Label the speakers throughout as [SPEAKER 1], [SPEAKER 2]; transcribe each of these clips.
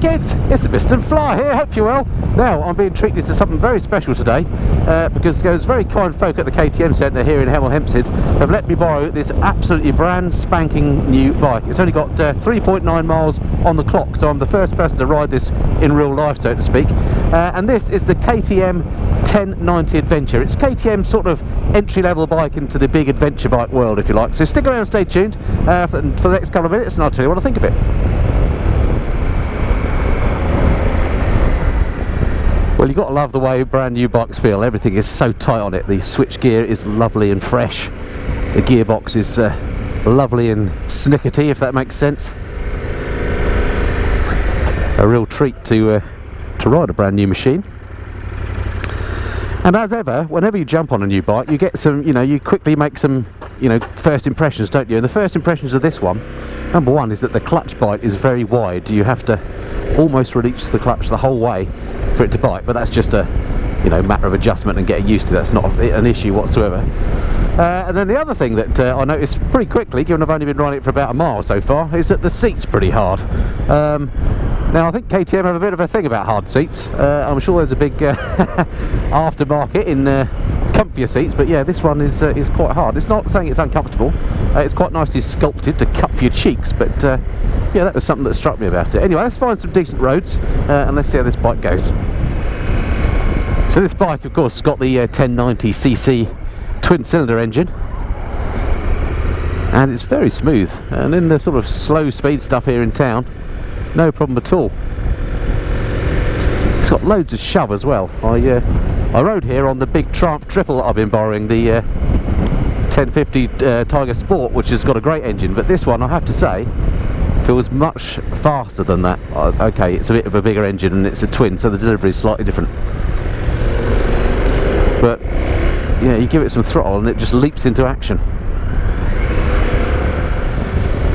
[SPEAKER 1] kids, it's the Piston Fly here, hope you're well. Now, I'm being treated to something very special today because those very kind folk at the KTM Centre here in Hemel Hempstead have let me borrow this absolutely brand spanking new bike. It's only got 3.9 miles on the clock, so I'm the first person to ride this in real life, so to speak. And this is the KTM 1090 Adventure. It's KTM's sort of entry-level bike into the big adventure bike world, if you like. So stick around, stay tuned for the next couple of minutes and I'll tell you what I think of it. Well, you've got to love the way brand new bikes feel. Everything is so tight on it. The switch gear is lovely and fresh. The gearbox is lovely and snickety, if that makes sense. A real treat to ride a brand new machine. And as ever, whenever you jump on a new bike, you get some, you quickly make some, first impressions, don't you? And the first impressions of this one, number one, is that the clutch bite is very wide. You have to almost release the clutch the whole way for it to bite, but that's just a matter of adjustment and getting used to. That's not an issue whatsoever. And then the other thing that I noticed pretty quickly, given I've only been riding it for about a mile so far, is that the seat's pretty hard. Now I think KTM have a bit of a thing about hard seats. I'm sure there's a big aftermarket in comfier seats, but yeah, this one is quite hard. It's not saying it's uncomfortable. It's quite nicely sculpted to cup your cheeks, but yeah, that was something that struck me about it. Anyway, let's find some decent roads and let's see how this bike goes. So this bike, of course, has got the 1090cc twin-cylinder engine, and it's very smooth. And in the sort of slow speed stuff here in town, no problem at all. It's got loads of shove as well. I rode here on the big Triumph Triple that I've been borrowing, the 1050 Tiger Sport, which has got a great engine, but this one, I have to say, feels much faster than that. Okay, it's a bit of a bigger engine and it's a twin, so the delivery is slightly different. But yeah, you give it some throttle and it just leaps into action.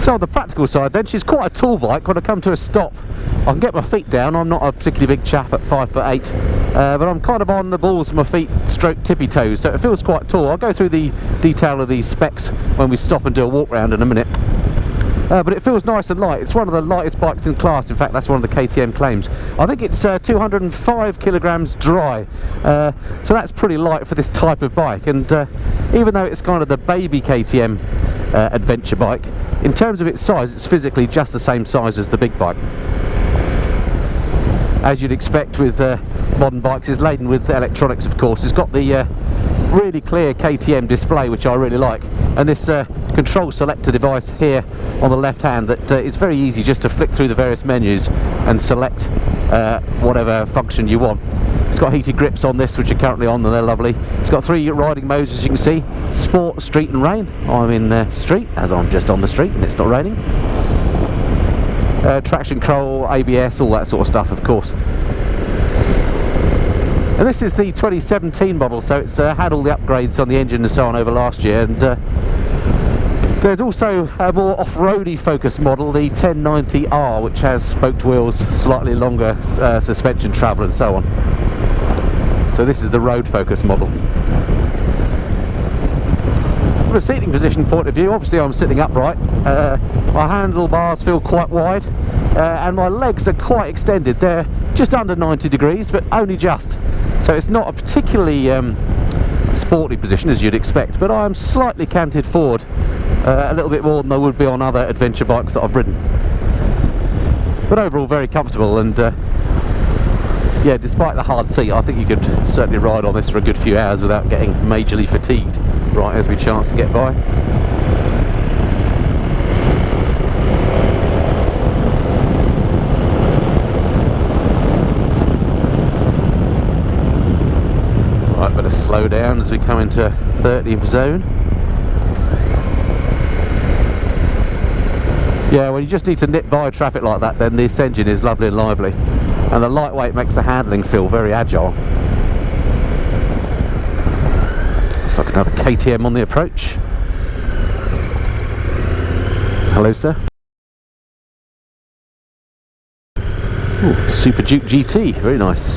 [SPEAKER 1] So on the practical side then, she's quite a tall bike. When I come to a stop, I can get my feet down. I'm not a particularly big chap at 5'8", but I'm kind of on the balls of my feet, stroke tippy toes, so it feels quite tall. I'll go through the detail of these specs when we stop and do a walk round in a minute. But it feels nice and light. It's one of the lightest bikes in class. In fact, that's one of the KTM claims. I think it's 205 kilograms dry, so that's pretty light for this type of bike. And even though it's kind of the baby KTM adventure bike, in terms of its size, it's physically just the same size as the big bike. As you'd expect with modern bikes, it's laden with electronics, of course. It's got the really clear KTM display, which I really like, and this control selector device here on the left hand that it's very easy just to flick through the various menus and select whatever function you want. It's got heated grips on this, which are currently on, and they're lovely. It's got 3 riding modes, as you can see: Sport, Street and Rain. I'm in Street, as I'm just on the street and it's not raining. Traction control, ABS, all that sort of stuff, of course. And this is the 2017 model, so it's had all the upgrades on the engine and so on over last year. And there's also a more off-roady focused model, the 1090R, which has spoked wheels, slightly longer suspension travel and so on. So this is the road focused model. From a seating position point of view, obviously I'm sitting upright. My handlebars feel quite wide and my legs are quite extended. They're just under 90 degrees, but only just. So it's not a particularly sporty position as you'd expect, but I'm slightly canted forward a little bit more than I would be on other adventure bikes that I've ridden. But overall very comfortable, and yeah, despite the hard seat, I think you could certainly ride on this for a good few hours without getting majorly fatigued right as we chance to get by. Right, better slow down as we come into 30 zone. Yeah, well, you just need to nip by traffic like that, then this engine is lovely and lively, and the lightweight makes the handling feel very agile. Looks like another KTM on the approach. Hello, sir. Ooh, Super Duke GT, very nice.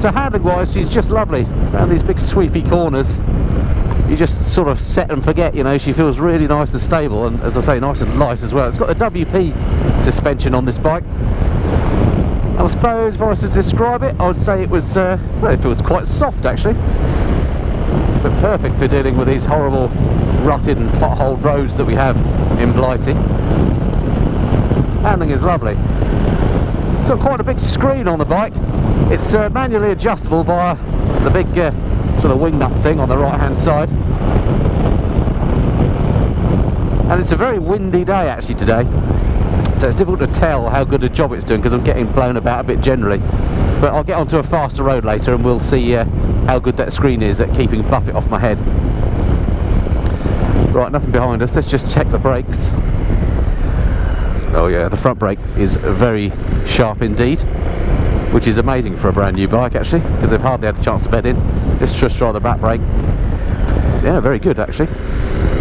[SPEAKER 1] So handling wise, she's just lovely around these big sweepy corners. you just sort of set and forget, you know. She feels really nice and stable, and as I say, nice and light as well. It's got the WP suspension on this bike. I suppose if I was to describe it, I would say it was, well, it feels quite soft actually, but perfect for dealing with these horrible rutted and potholed roads that we have in Blighty. Handling is lovely. It's got quite a big screen on the bike. It's manually adjustable by the big sort of wing nut thing on the right hand side. And it's a very windy day actually today, so it's difficult to tell how good a job it's doing because I'm getting blown about a bit generally. But I'll get onto a faster road later and we'll see how good that screen is at keeping buffet off my head. Right, nothing behind us. Let's just check the brakes. Oh yeah, the front brake is very sharp indeed, which is amazing for a brand new bike actually, because they've hardly had a chance to bed in. Let's just try the back brake. Yeah, very good actually,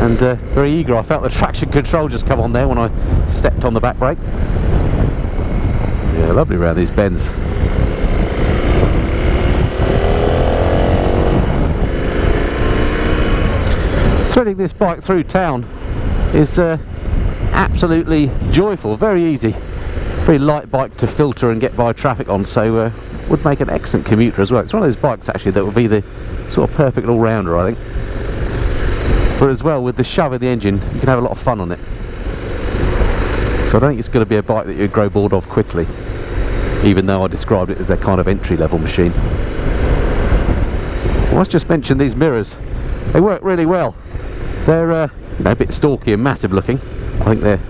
[SPEAKER 1] and very eager. I felt the traction control just come on there when I stepped on the back brake. Yeah, lovely around these bends. Threading this bike through town is absolutely joyful, very easy, very light bike to filter and get by traffic on, so would make an excellent commuter as well. It's one of those bikes actually that would be the sort of perfect all-rounder, I think. But as well, with the shove in the engine, you can have a lot of fun on it. So I don't think it's going to be a bike that you'd grow bored of quickly, even though I described it as their kind of entry-level machine. I must just mention these mirrors. They work really well. They're you know, a bit stalky and massive looking. I think they're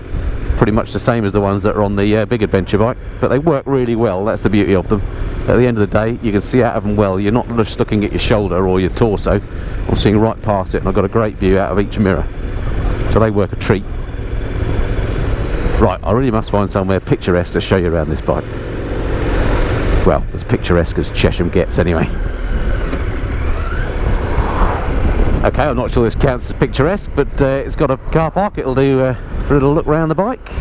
[SPEAKER 1] pretty much the same as the ones that are on the big adventure bike, but they work really well. That's the beauty of them. At the end of the day, you can see out of them well. You're not just looking at your shoulder or your torso. I'm seeing right past it, and I've got a great view out of each mirror, so they work a treat. Right, I really must find somewhere picturesque to show you around this bike. Well, as picturesque as Chesham gets anyway. Okay, I'm not sure this counts as picturesque, but it's got a car park. It'll do for a little look round the bike.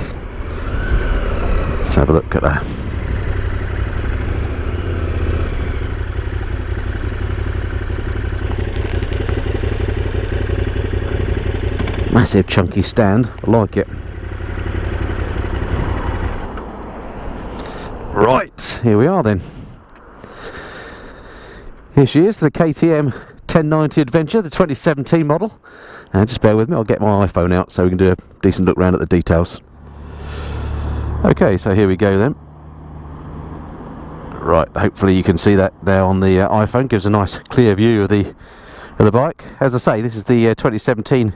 [SPEAKER 1] Let's have a look at that. Massive chunky stand, I like it. Right, here we are then. Here she is, the KTM 1090 Adventure, the 2017 model. And just bear with me, I'll get my iPhone out so we can do a decent look round at the details. Okay, so here we go then. Right, hopefully you can see that now on the iPhone. Gives a nice clear view of the bike. As I say, this is the 2017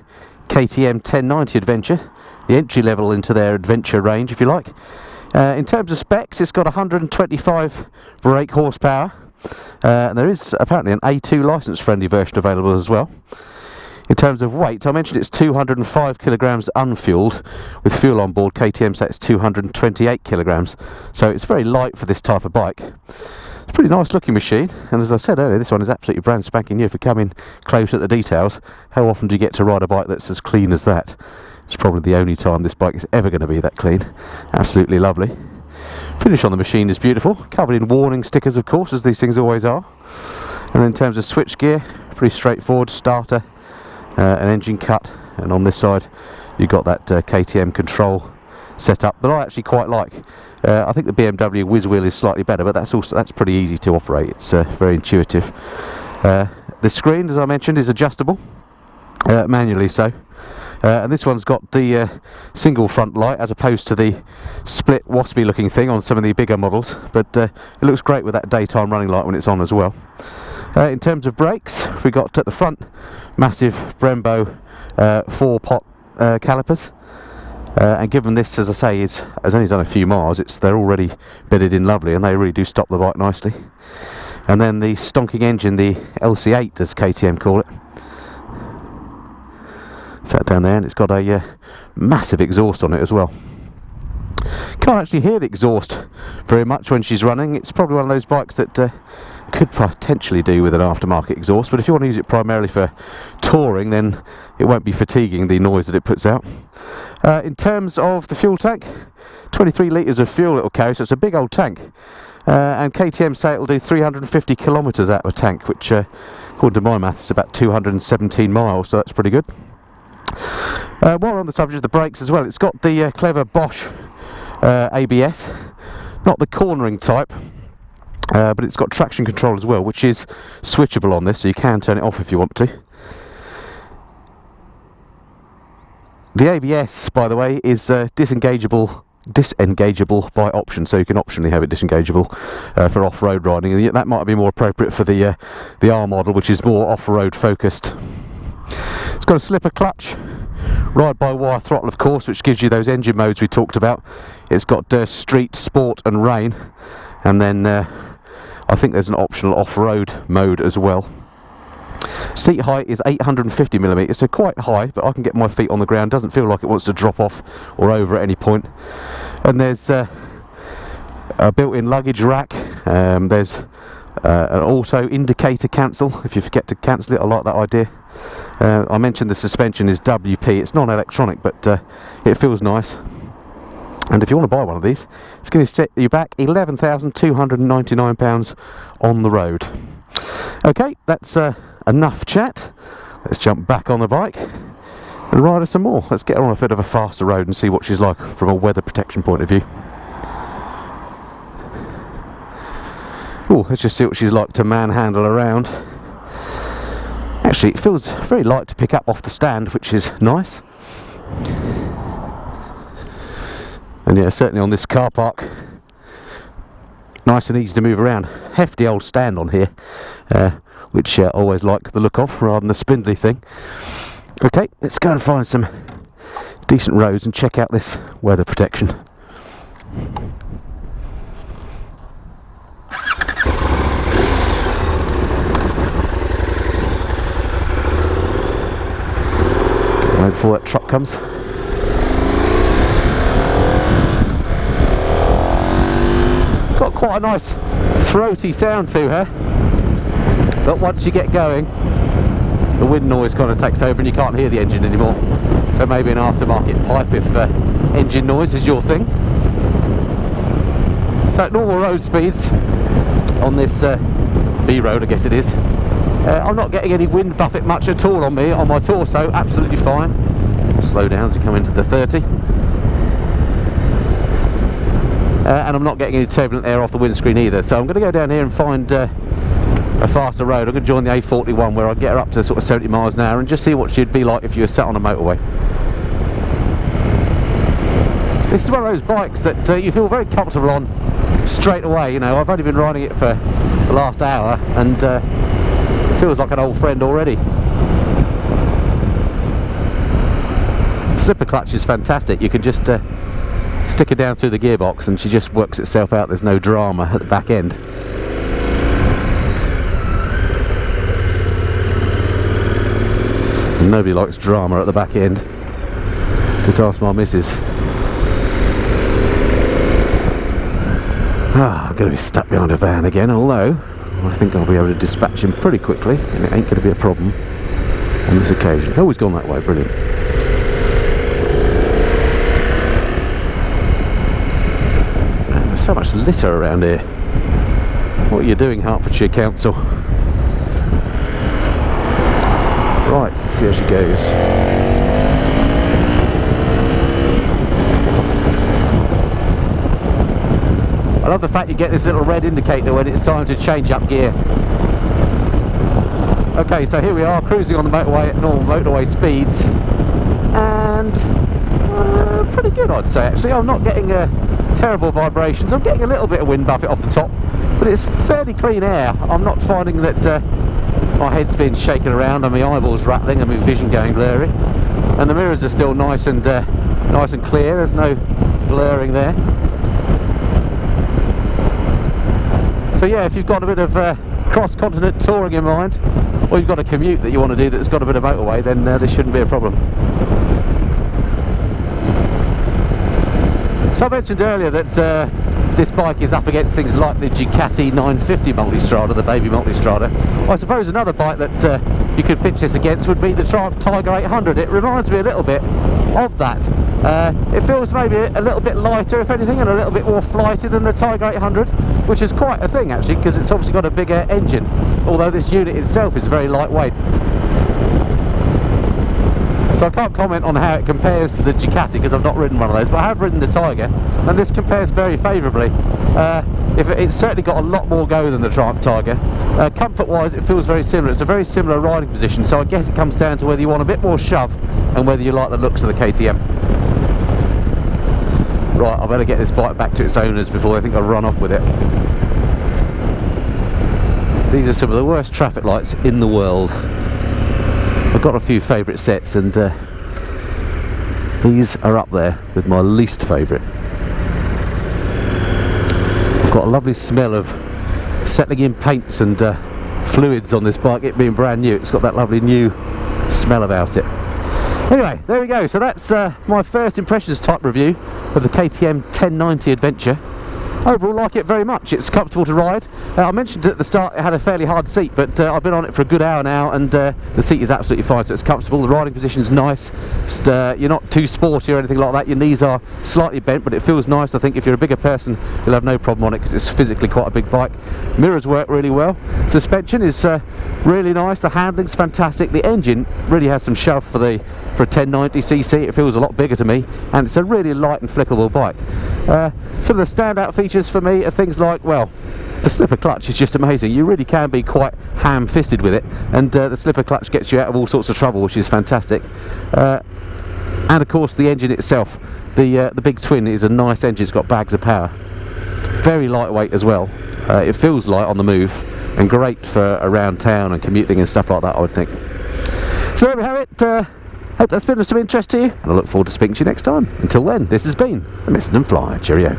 [SPEAKER 1] KTM 1090 Adventure, the entry level into their adventure range, if you like. In terms of specs, it's got 125 brake horsepower. And there is apparently an A2 license friendly version available as well. In terms of weight, I mentioned it's 205 kilograms unfueled. With fuel on board, KTM says it's 228 kilograms, so it's very light for this type of bike. It's a pretty nice looking machine, and as I said earlier, this one is absolutely brand spanking new. If you come in close at the details, how often do you get to ride a bike that's as clean as that? It's probably the only time this bike is ever going to be that clean. Absolutely lovely. Finish on the machine is beautiful, covered in warning stickers of course, as these things always are. And then in terms of switch gear, pretty straightforward. Starter, an engine cut, and on this side you've got that KTM control setup that I actually quite like. I think the BMW whiz wheel is slightly better, but that's pretty easy to operate. It's very intuitive. The screen, as I mentioned, is adjustable, manually so. And this one's got the single front light as opposed to the split waspy looking thing on some of the bigger models, but it looks great with that daytime running light when it's on as well. In terms of brakes, we got at the front massive Brembo 4-pot calipers, and given this, as I say, has only done a few miles, they're already bedded in lovely, and they really do stop the bike nicely. And then the stonking engine, the LC8 as KTM call it, sat down there, and it's got a massive exhaust on it as well. Can't actually hear the exhaust very much when she's running. It's probably one of those bikes that could potentially do with an aftermarket exhaust, but if you want to use it primarily for touring, then it won't be fatiguing, the noise that it puts out. In terms of the fuel tank, 23 litres of fuel it'll carry, so it's a big old tank. and KTM say it'll do 350 kilometres out of a tank, which according to my maths is about 217 miles, so that's pretty good. While we're on the subject of the brakes as well, it's got the clever Bosch ABS, not the cornering type, but it's got traction control as well, which is switchable on this, so you can turn it off if you want to. The ABS, by the way, is disengageable by option, so you can optionally have it disengageable for off-road riding, and that might be more appropriate for the R model, which is more off-road focused. It's got a slipper clutch, ride-by-wire throttle, of course, which gives you those engine modes we talked about. It's got street, sport and rain, and then I think there's an optional off-road mode as well. Seat height is 850mm, so quite high, but I can get my feet on the ground. Doesn't feel like it wants to drop off or over at any point. And there's a built-in luggage rack. There's an auto indicator cancel if you forget to cancel it. I like that idea. I mentioned the suspension is WP. It's non-electronic, but it feels nice. And if you want to buy one of these, it's going to set you back £11,299 on the road. Okay, that's enough chat. Let's jump back on the bike and ride her some more. Let's get her on a bit of a faster road and see what she's like from a weather protection point of view. Oh, let's just see what she's like to manhandle around. Actually, it feels very light to pick up off the stand, which is nice. And yeah, certainly on this car park, nice and easy to move around. Hefty old stand on here, which I always like the look of, rather than the spindly thing. Okay, let's go and find some decent roads and check out this weather protection. Wait before that truck comes. Got quite a nice throaty sound to her, but once you get going, the wind noise kind of takes over and you can't hear the engine anymore. So maybe an aftermarket pipe if engine noise is your thing. So at normal road speeds on this B road, I guess it is, I'm not getting any wind buffet much at all on me, on my torso. Absolutely fine. Slow down as you come into the 30. And I'm not getting any turbulent air off the windscreen either, so I'm going to go down here and find a faster road. I'm going to join the A41 where I get her up to sort of 70 miles an hour and just see what she'd be like if you were sat on a motorway. This is one of those bikes that you feel very comfortable on straight away. You know, I've only been riding it for the last hour and it feels like an old friend already. Slipper clutch is fantastic. You can just stick her down through the gearbox and she just works itself out. There's no drama at the back end. Nobody likes drama at the back end. Just ask my missus. I'm going to be stuck behind a van again, although I think I'll be able to dispatch him pretty quickly and it ain't going to be a problem on this occasion. Oh, he's gone that way, brilliant. So much litter around here. What are you doing, Hertfordshire Council? Right, let's see how she goes. I love the fact you get this little red indicator when it's time to change up gear. Okay, so here we are cruising on the motorway at normal motorway speeds, and pretty good, I'd say. Actually, I'm not getting terrible vibrations. I'm getting a little bit of wind buffet off the top, but it's fairly clean air. I'm not finding that my head's being shaken around and my eyeballs rattling and my vision going blurry. And the mirrors are still nice and clear. There's no blurring there. So yeah, if you've got a bit of cross-continent touring in mind, or you've got a commute that you want to do that's got a bit of motorway, then this shouldn't be a problem. So I mentioned earlier that this bike is up against things like the Ducati 950 Multistrada, the baby Multistrada. I suppose another bike that you could pitch this against would be the Tiger 800. It reminds me a little bit of that, It feels maybe a little bit lighter, if anything, and a little bit more flighty than the Tiger 800, which is quite a thing actually, because it's obviously got a bigger engine, although this unit itself is very lightweight. So I can't comment on how it compares to the Ducati because I've not ridden one of those, but I have ridden the Tiger, and this compares very favourably. It's certainly got a lot more go than the Tiger. Comfort-wise, it feels very similar. It's a very similar riding position, so I guess it comes down to whether you want a bit more shove and whether you like the looks of the KTM. Right, I better get this bike back to its owners before they think I'll run off with it. These are some of the worst traffic lights in the world. I've got a few favourite sets, and these are up there with my least favourite. I've got a lovely smell of settling in paints and fluids on this bike, it being brand new. It's got that lovely new smell about it. Anyway, there we go. So that's my first impressions type review of the KTM 1090 Adventure. Overall, like it very much. It's comfortable to ride. I mentioned at the start it had a fairly hard seat, but I've been on it for a good hour now, and the seat is absolutely fine, so it's comfortable. The riding position is nice. You're not too sporty or anything like that. Your knees are slightly bent, but it feels nice. I think if you're a bigger person, you'll have no problem on it because it's physically quite a big bike. Mirrors work really well. Suspension is really nice. The handling's fantastic. The engine really has some shove for a 1090cc. It feels a lot bigger to me, and it's a really light and flickable bike. Some of the standout features for me are things like, well, the slipper clutch is just amazing. You really can be quite ham-fisted with it, and the slipper clutch gets you out of all sorts of trouble, which is fantastic. And of course the engine itself, the big twin is a nice engine. It's got bags of power, very lightweight as well. It feels light on the move and great for around town and commuting and stuff like that, I would think. So there we have it. Hope that's been of some interest to you, and I look forward to speaking to you next time. Until then, this has been the Listen and Fly. Cheerio.